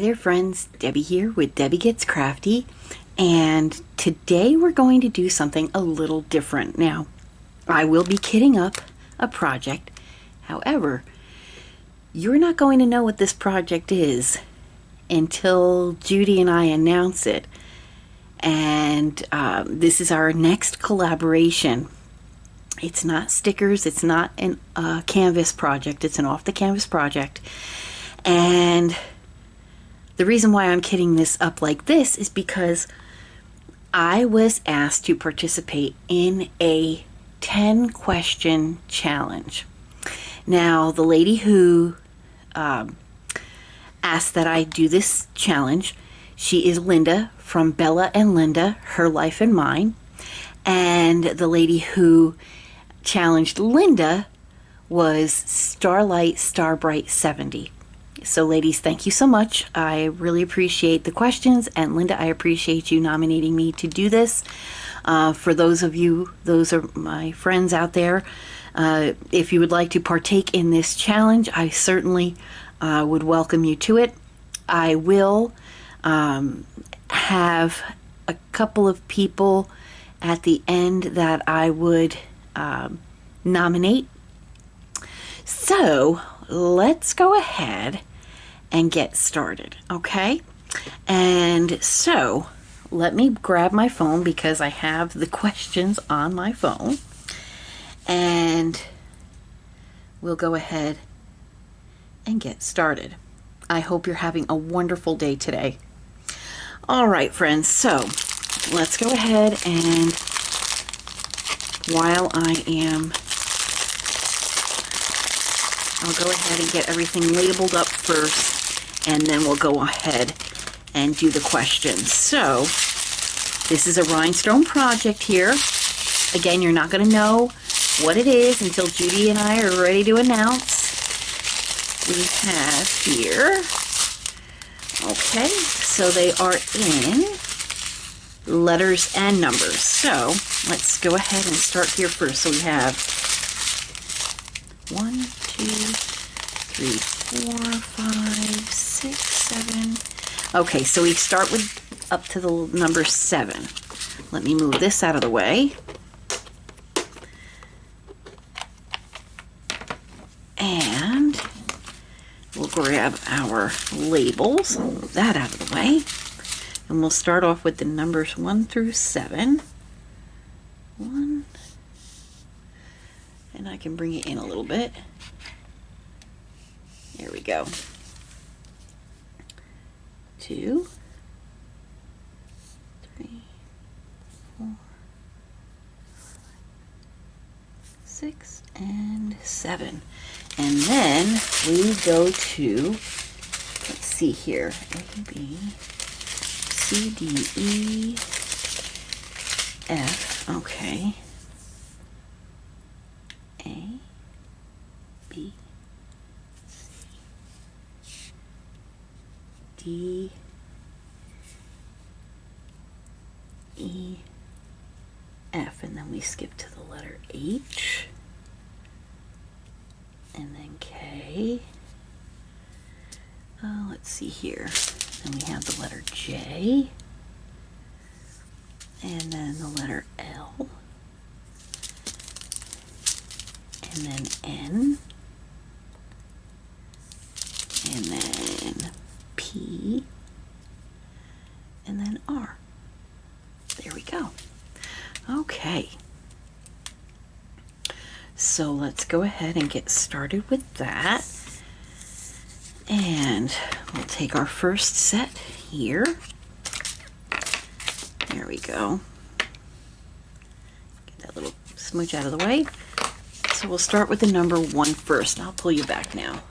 there friends, Debbie here with Debbie Gets Crafty, and today we're going to do something a little different. Now, I will be kitting up a project. However, you're not going to know what this project is until Judy and I announce it. And this is our next collaboration. It's not stickers, it's not a canvas project, it's an off the canvas project. And the reason why I'm kitting this up like this is because I was asked to participate in a 10-question challenge. Now, the lady who asked that I do this challenge, she is Linda from Bella and Linda, Her Life and Mine. And the lady who challenged Linda was Starlight Starbright 70. So ladies, thank you so much. I really appreciate the questions, and Linda, I appreciate you nominating me to do this. For those of you, those are my friends out there, if you would like to partake in this challenge, I certainly would welcome you to it. I will have a couple of people at the end that I would nominate. So let's go ahead and get started, okay? And so let me grab my phone because I have the questions on my phone, and we'll go ahead and get started. I hope you're having a wonderful day today. All right, friends, so let's go ahead, and while I'll go ahead and get everything labeled up first, and then we'll go ahead and do the questions. So this is a rhinestone project here. Again, you're not going to know what it is until Judy and I are ready to announce. We have here, okay, so they are in letters and numbers. So let's go ahead and start here first. So we have 1, 2, 3, 4, 5, 6, 7. Okay, so we start with up to the number 7. Let me move this out of the way. And we'll grab our labels, move that out of the way. And we'll start off with the numbers 1 through 7. 1. And I can bring it in a little bit. There we go. 2, 3, 4, 6, and 7. And then we go to, let's see here, A, B, C, D, E, F, okay. A, B, C, D, E, F, and then we skip to the letter H, and then K. Let's see here. Then we have the letter J, and then the letter L, and then N, and then P, and then R. There we go. Okay. So let's go ahead and get started with that. And we'll take our first set here. There we go. Get that little smooch out of the way. So we'll start with the number 1 first. I'll pull you back now.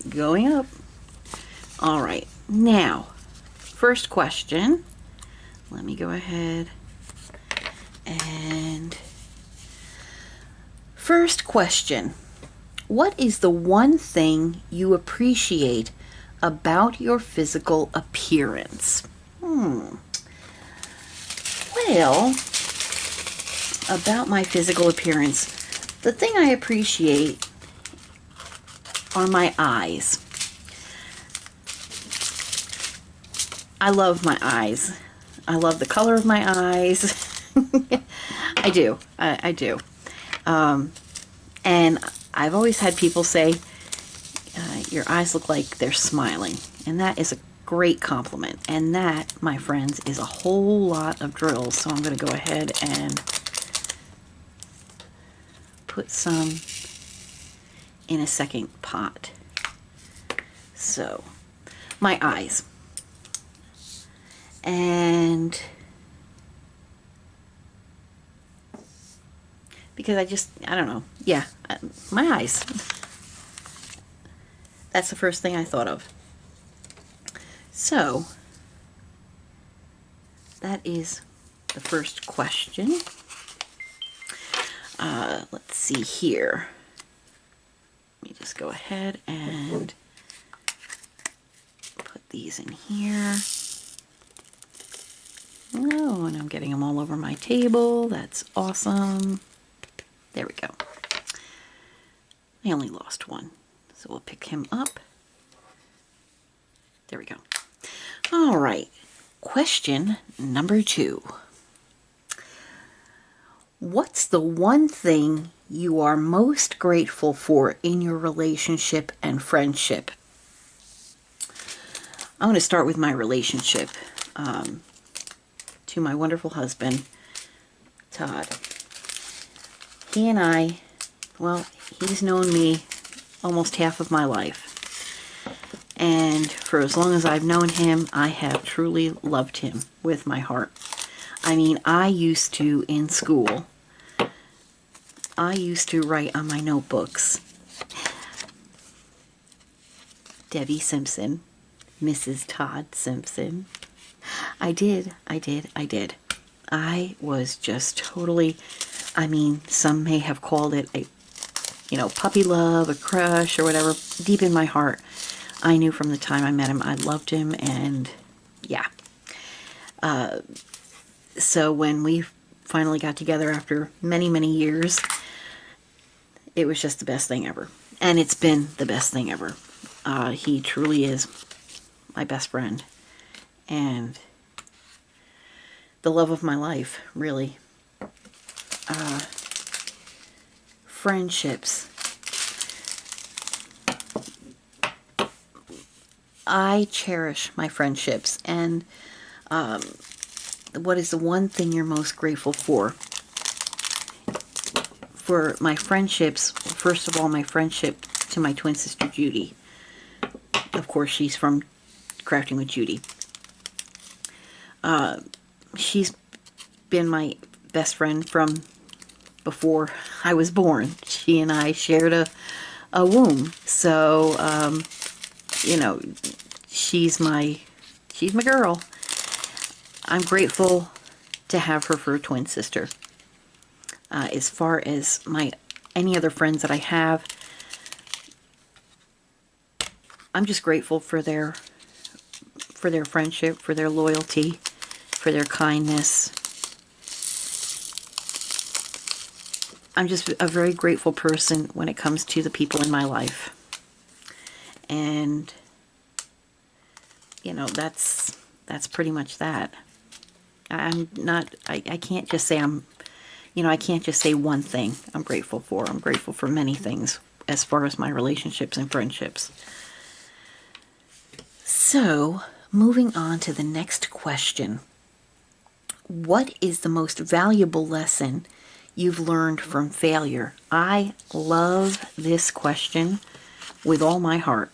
Going up. All right. Now, first question. Let me go ahead and first question. What is the one thing you appreciate about your physical appearance? Well, about my physical appearance, the thing I appreciate are my eyes. I love my eyes. I love the color of my eyes. I do. I do. And I've always had people say, your eyes look like they're smiling. And that is a great compliment. And that, my friends, is a whole lot of drills. So I'm going to go ahead and put some in a second pot. So, my eyes. And because I don't know. Yeah, my eyes. That's the first thing I thought of. So, that is the first question. Let's see here. Let me just go ahead and put these in here. Oh, and I'm getting them all over my table. That's awesome. There we go. I only lost one, so we'll pick him up. There we go. All right. Question number 2. What's the one thing you are most grateful for in your relationship and friendship? I'm going to start with my relationship. To my wonderful husband, Todd. He and I, well, he's known me almost half of my life. And for as long as I've known him, I have truly loved him with my heart. I mean, I used to, in school, I used to write on my notebooks, Debbie Simpson, Mrs. Todd Simpson. I did. I was just totally, I mean, some may have called it a, puppy love, a crush, or whatever. Deep in my heart, I knew from the time I met him, I loved him, and yeah. So when we finally got together after many, many years, it was just the best thing ever. And it's been the best thing ever. He truly is my best friend. And the love of my life, really. Friendships. I cherish my friendships, and what is the one thing you're most grateful for? For my friendships, first of all, my friendship to my twin sister, Judi. Of course, she's from Crafting with Judi. She's been my best friend from before I was born. She and I shared a womb. So, she's my girl. I'm grateful to have her for a twin sister. As far as any other friends that I have, I'm just grateful for their friendship, for their loyalty, for their kindness. I'm just a very grateful person when it comes to the people in my life. And, that's pretty much that. I can't just say I can't just say one thing I'm grateful for. I'm grateful for many things as far as my relationships and friendships. So, moving on to the next question. What is the most valuable lesson you've learned from failure? I love this question with all my heart,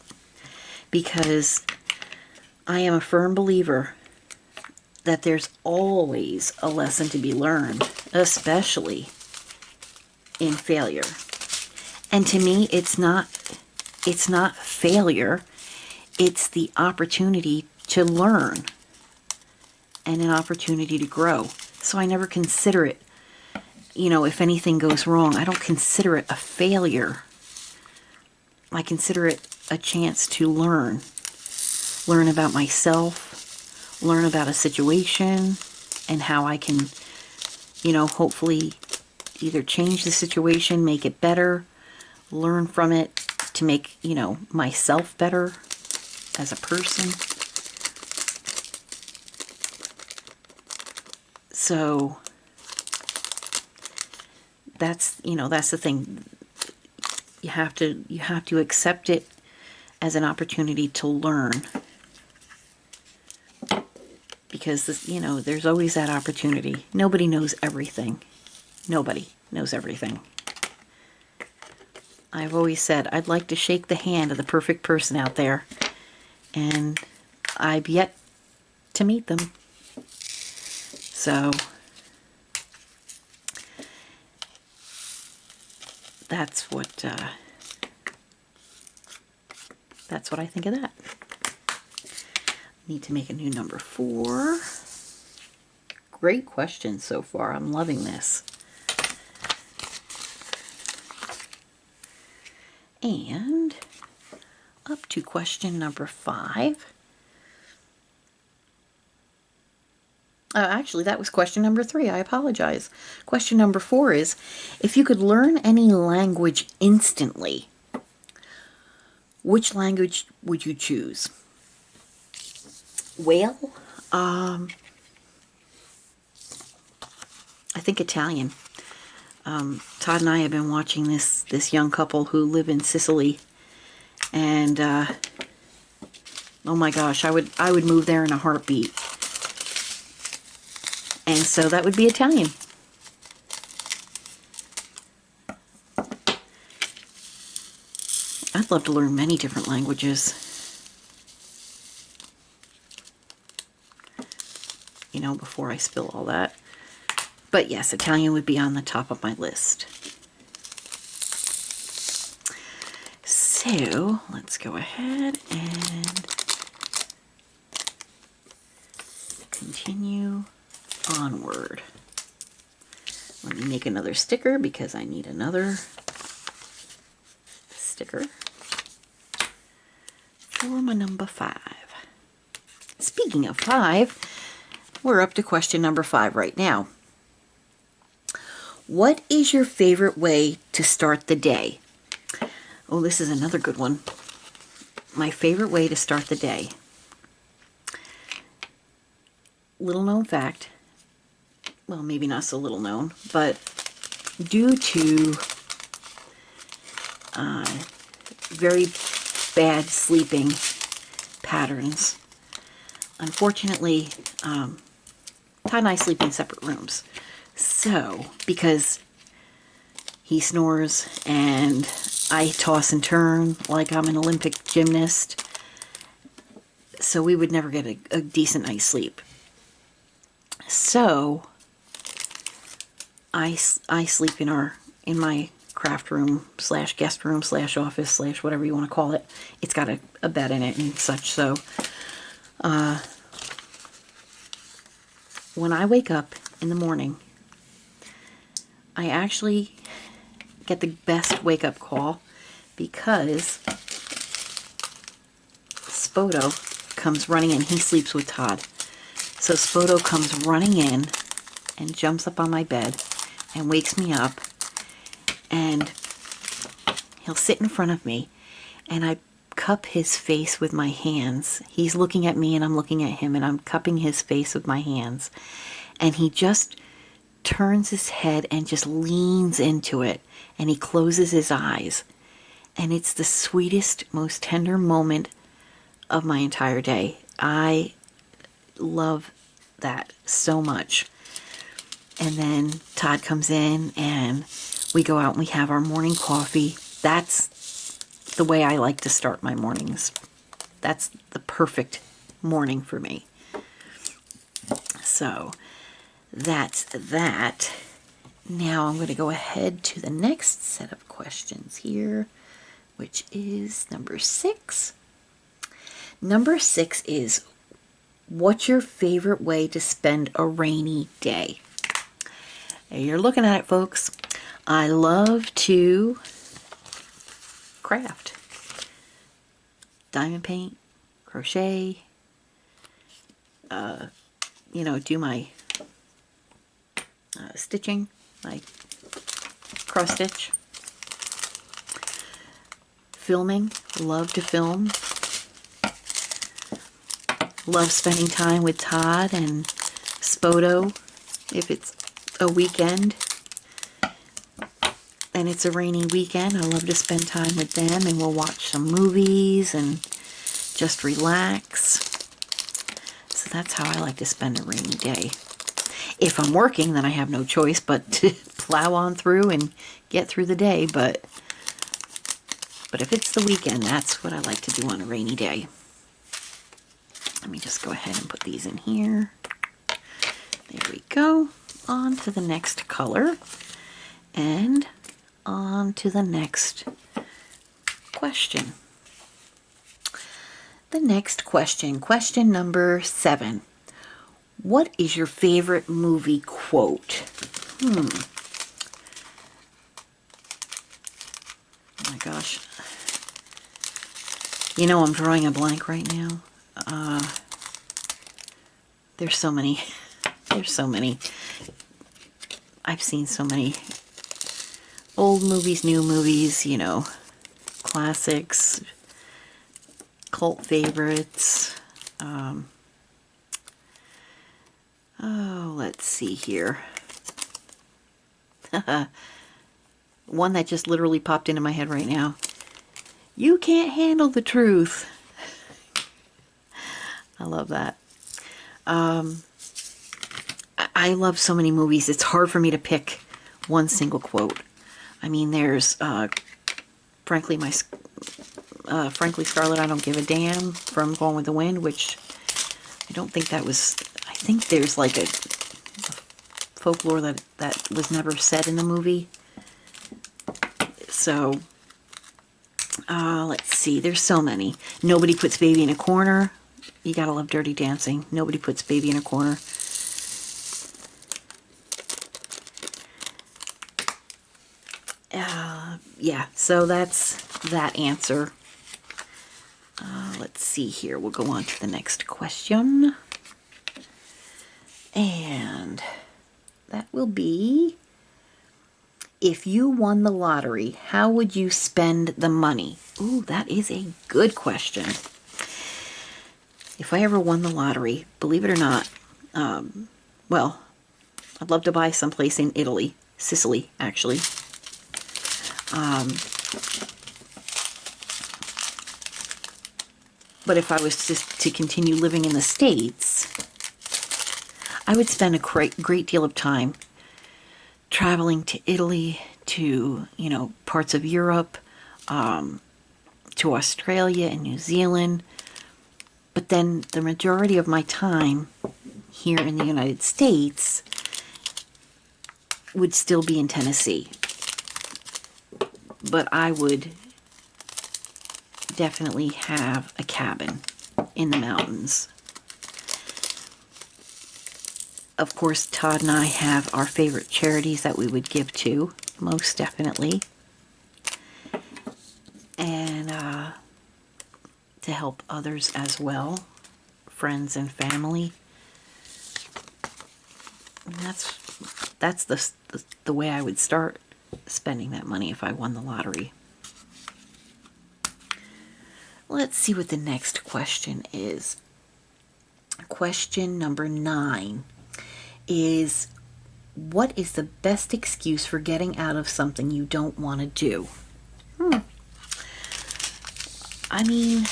because I am a firm believer that there's always a lesson to be learned, especially in failure. And to me, it's not failure. It's the opportunity to learn and an opportunity to grow. So I never consider it, if anything goes wrong, I don't consider it a failure. I consider it a chance to learn about myself, learn about a situation, and how I can, hopefully either change the situation, make it better, learn from it to make, myself better as a person. So that's the thing. You have to accept it as an opportunity to learn, because there's always that opportunity. Nobody knows everything. Nobody knows everything. I've always said I'd like to shake the hand of the perfect person out there, and I've yet to meet them. So that's what I think of that. Need to make a new number 4. Great question so far. I'm loving this. And up to question number 5. Actually, that was question number 3. I apologize. Question number 4 is, if you could learn any language instantly, which language would you choose? Well, I think Italian. Todd and I have been watching this young couple who live in Sicily, and oh my gosh, I would move there in a heartbeat. And so that would be Italian. I'd love to learn many different languages. Before I spill all that. But yes, Italian would be on the top of my list. So let's go ahead and continue onward. Let me make another sticker because I need another sticker for my number 5. Speaking of 5, we're up to question number 5 right now. What is your favorite way to start the day? Oh, this is another good one. My favorite way to start the day. Little known fact. Well, maybe not so little known, but due to very bad sleeping patterns, unfortunately, Todd and I sleep in separate rooms. So, because he snores and I toss and turn like I'm an Olympic gymnast, so we would never get a decent night's sleep. So, I sleep in my craft room / guest room / office / whatever you want to call it. It's got a bed in it and such. So, when I wake up in the morning, I actually get the best wake-up call because Spoto comes running in. He sleeps with Todd. So Spoto comes running in and jumps up on my bed and wakes me up, and he'll sit in front of me, and I cup his face with my hands. He's looking at me and I'm looking at him, and I'm cupping his face with my hands, and he just turns his head and just leans into it, and he closes his eyes, and it's the sweetest, most tender moment of my entire day. I love that so much. And then Todd comes in and we go out and we have our morning coffee. That's the way I like to start my mornings. That's the perfect morning for me. So that's that. Now I'm going to go ahead to the next set of questions here, which is number 6. Number 6 is, what's your favorite way to spend a rainy day? Now you're looking at it, folks. I love to craft. Diamond paint, crochet, do my stitching, like cross stitch. Filming, love to film. Love spending time with Todd and Spoto If it's a weekend and it's a rainy weekend, I love to spend time with them, and we'll watch some movies and just relax. So that's how I like to spend a rainy day. If I'm working, then I have no choice but to plow on through and get through the day. But if it's the weekend, that's what I like to do on a rainy day. Let me just go ahead and put these in here. There we go. On to the next color. And on to the next question. The next question, question number 7. What is your favorite movie quote? Oh my gosh. You know, I'm drawing a blank right now. There's so many. There's so many. I've seen so many old movies, new movies, you know, classics, cult favorites. Oh, let's see here. One that just literally popped into my head right now. You can't handle the truth. I love that. I love so many movies. It's hard for me to pick one single quote. I mean, there's frankly Scarlet, I Don't Give a Damn from Gone with the Wind, which I don't think that was. I think there's like a folklore that was never said in the movie. So let's see. There's so many. Nobody Puts Baby in a Corner. You gotta love Dirty Dancing. Nobody puts baby in a corner. Yeah, so that's that answer. Let's see here. We'll go on to the next question. And that will be, if you won the lottery, how would you spend the money? Ooh, that is a good question. If I ever won the lottery, believe it or not, well, I'd love to buy someplace in Italy, Sicily, actually. But if I was just to continue living in the States, I would spend a great deal of time traveling to Italy, to, you know, parts of Europe, to Australia and New Zealand. But then the majority of my time here in the United States would still be in Tennessee. But I would definitely have a cabin in the mountains. Of course, Todd and I have our favorite charities that we would give to, most definitely. And to help others as well, friends and family. And that's the way I would start spending that money if I won the lottery. Let's see what the next question is. Question number 9 is, what is the best excuse for getting out of something you don't want to do? I mean,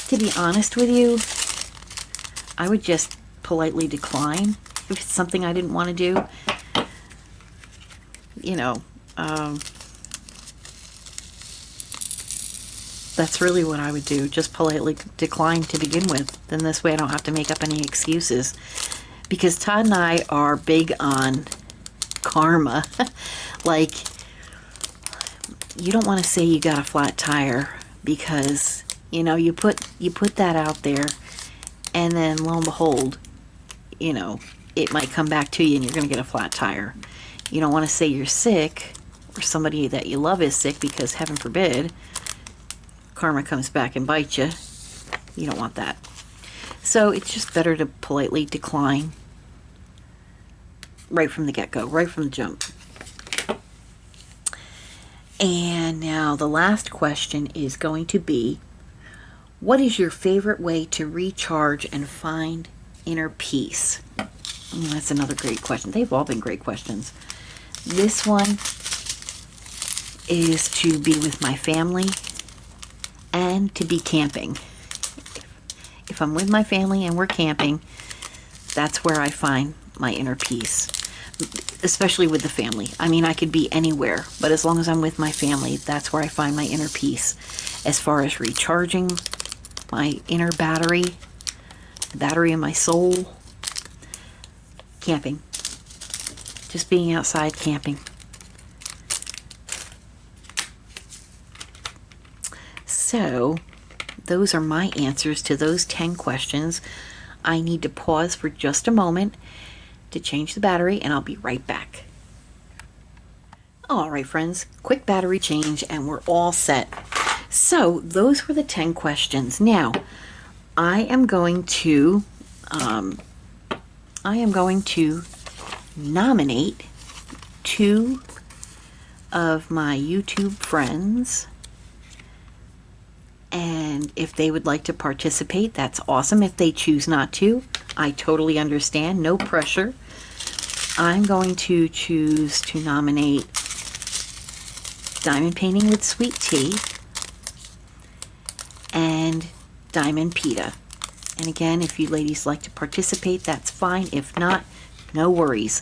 to be honest with you, I would just politely decline if it's something I didn't want to do. You know, that's really what I would do. Just politely decline to begin with. Then this way I don't have to make up any excuses. Because Todd and I are big on karma. Like, you don't want to say you got a flat tire because, you know, you put that out there, and then lo and behold, you know, it might come back to you and you're going to get a flat tire. You don't want to say you're sick or somebody that you love is sick because, heaven forbid, karma comes back and bites you. You don't want that. So it's just better to politely decline right from the get-go, right from the jump. And now the last question is going to be, what is your favorite way to recharge and find inner peace? That's another great question. They've all been great questions. This one is to be with my family and to be camping. If I'm with my family and we're camping, that's where I find my inner peace, especially with the family. I mean, I could be anywhere, but as long as I'm with my family, that's where I find my inner peace. As far as recharging my inner battery, the battery of my soul, camping. Just being outside camping. So, those are my answers to those 10 questions. I need to pause for just a moment to change the battery, and I'll be right back. All right, friends, quick battery change, and we're all set. So, those were the 10 questions. Now, I am going to nominate 2 of my YouTube friends, and if they would like to participate, that's awesome. If they choose not to, I totally understand, no pressure. I'm going to choose to nominate Diamond Painting with Sweet Tea and Diamond Pita. And again, if you ladies like to participate, that's fine. If not, no worries.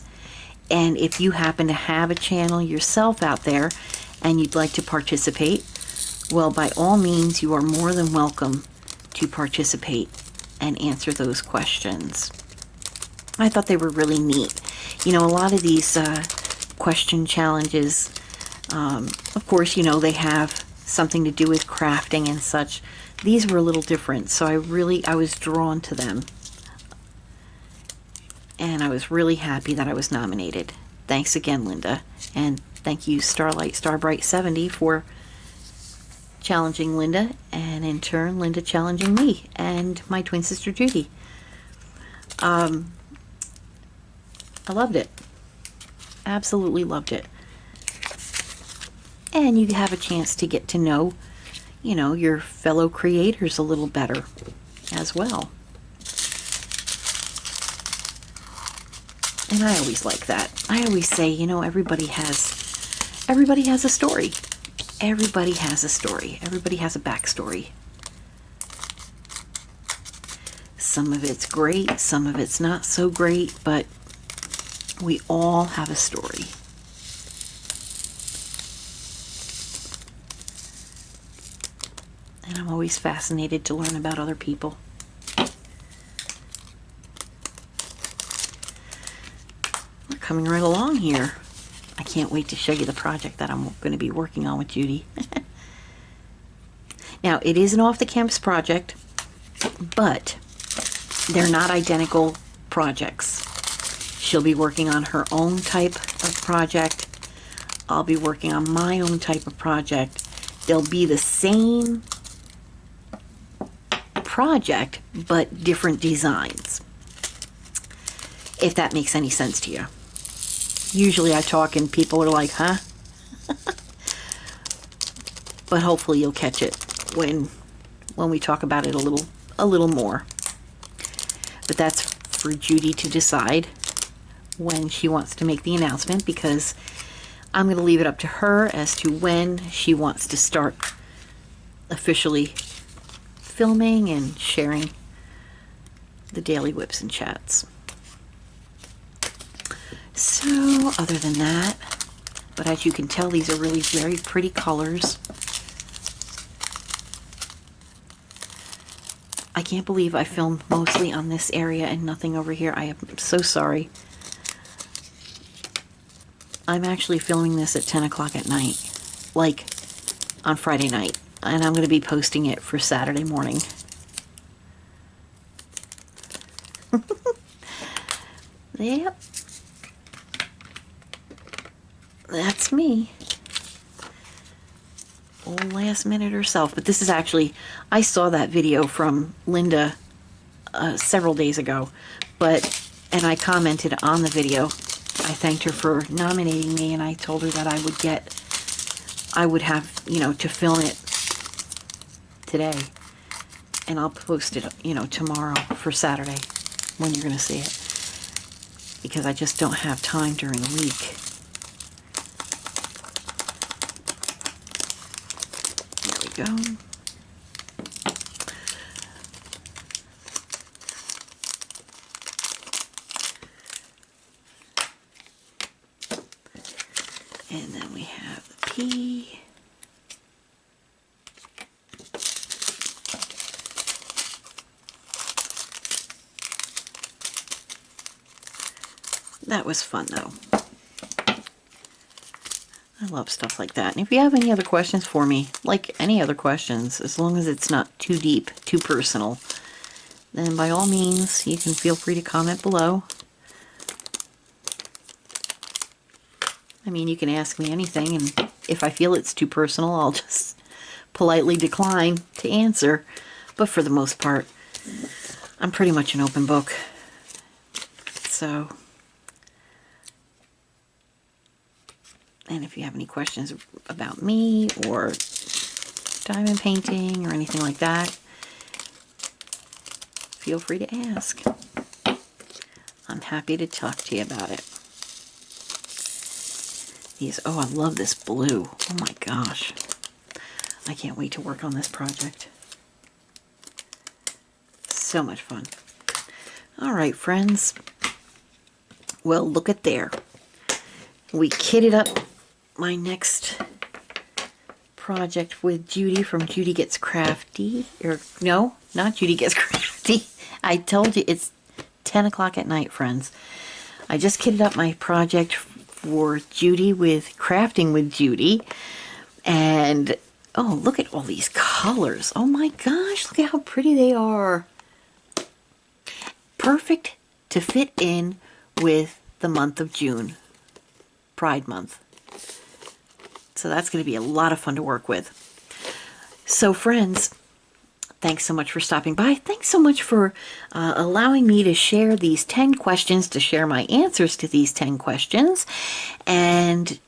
And if you happen to have a channel yourself out there and you'd like to participate, well, by all means, you are more than welcome to participate and answer those questions. I thought they were really neat. You know, a lot of these question challenges, of course, you know, they have something to do with crafting and such. These were a little different, so I was drawn to them. And I was really happy that I was nominated. Thanks again, Linda. And thank you, Starbright70, for challenging Linda, and in turn, Linda challenging me and my twin sister, Judy. I loved it. Absolutely loved it. And you have a chance to get to know, you know, your fellow creators a little better as well. And I always like that. I always say, you know, everybody has a story. Everybody has a story. Everybody has a backstory. Some of it's great, some of it's not so great, but we all have a story. And I'm always fascinated to learn about other people. We're coming right along here. I can't wait to show you the project that I'm going to be working on with Judy. Now, it is an off-the-campus project, but they're not identical projects. She'll be working on her own type of project. I'll be working on my own type of project. They'll be the same project, but different designs. If that makes any sense to you. Usually I talk and people are like, huh? But hopefully you'll catch it when we talk about it a little more. But that's for Judy to decide when she wants to make the announcement, because I'm going to leave it up to her as to when she wants to start officially filming and sharing the daily whips and chats. So, other than that, but as you can tell, these are really very pretty colors. I can't believe I filmed mostly on this area and nothing over here. I am so sorry. I'm actually filming this at 10 o'clock at night, like on Friday night, and I'm going to be posting it for Saturday morning. Yep. That's me. Old last minute herself. But this is actually, I saw that video from Linda several days ago, and I commented on the video. I thanked her for nominating me, and I told her that I would have, you know, to film it today, and I'll post it, you know, tomorrow for Saturday when you're going to see it. because I just don't have time during the week. There we go. And then we have the P. That was fun though. I love stuff like that. And if you have any other questions for me, like any other questions, as long as it's not too deep, too personal, then by all means, you can feel free to comment below. I mean, you can ask me anything, and if I feel it's too personal, I'll just politely decline to answer. But for the most part, I'm pretty much an open book. So, and if you have any questions about me or diamond painting or anything like that, feel free to ask. I'm happy to talk to you about it. These, oh, I love this blue. Oh my gosh. I can't wait to work on this project. So much fun. All right, friends. Well, look at there. We kitted up my next project with Judi from Judi Gets Crafty. Or, no, not Judi Gets Crafty. I told you it's 10 o'clock at night, friends. I just kitted up my project for Judi with Crafting with Judi. And, oh, look at all these colors. Oh my gosh, look at how pretty they are. Perfect to fit in with the month of June, Pride Month. So that's going to be a lot of fun to work with. So friends, thanks so much for stopping by. Thanks so much for allowing me to share these 10 questions, to share my answers to these 10 questions, and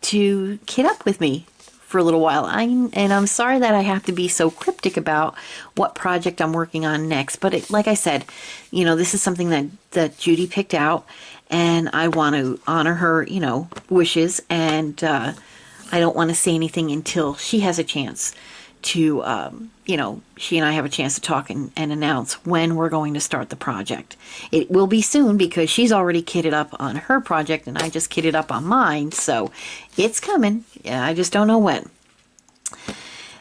to kit up with me for a little while. And I'm sorry that I have to be so cryptic about what project I'm working on next. But it, like I said, you know, this is something that Judi picked out, and I want to honor her, you know, wishes. And I don't want to say anything until she has a chance to, you know, she and I have a chance to talk and announce when we're going to start the project. It will be soon because she's already kitted up on her project and I just kitted up on mine. So it's coming. Yeah, I just don't know when.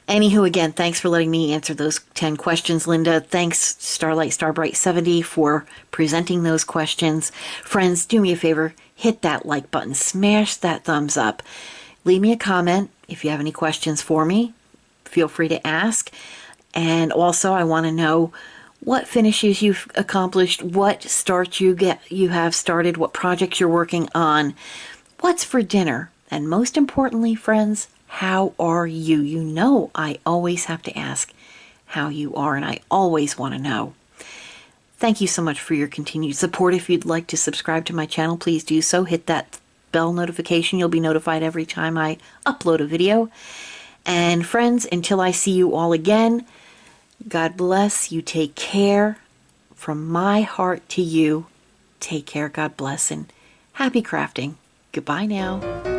Anywho, again, thanks for letting me answer those 10 questions, Linda. Thanks, Starlight Starbright 70, for presenting those questions. Friends, do me a favor, hit that like button, smash that thumbs up. Leave me a comment if you have any questions for me. Feel free to ask. And also, I want to know what finishes you've accomplished, what starts you have started, what projects you're working on, what's for dinner, and most importantly, friends, how are you? You know I always have to ask how you are, and I always want to know. Thank you so much for your continued support. If you'd like to subscribe to my channel, please do so. Hit that bell notification. You'll be notified every time I upload a video. And friends, until I see you all again, God bless. You take care. From my heart to you, take care. God bless and happy crafting. Goodbye now.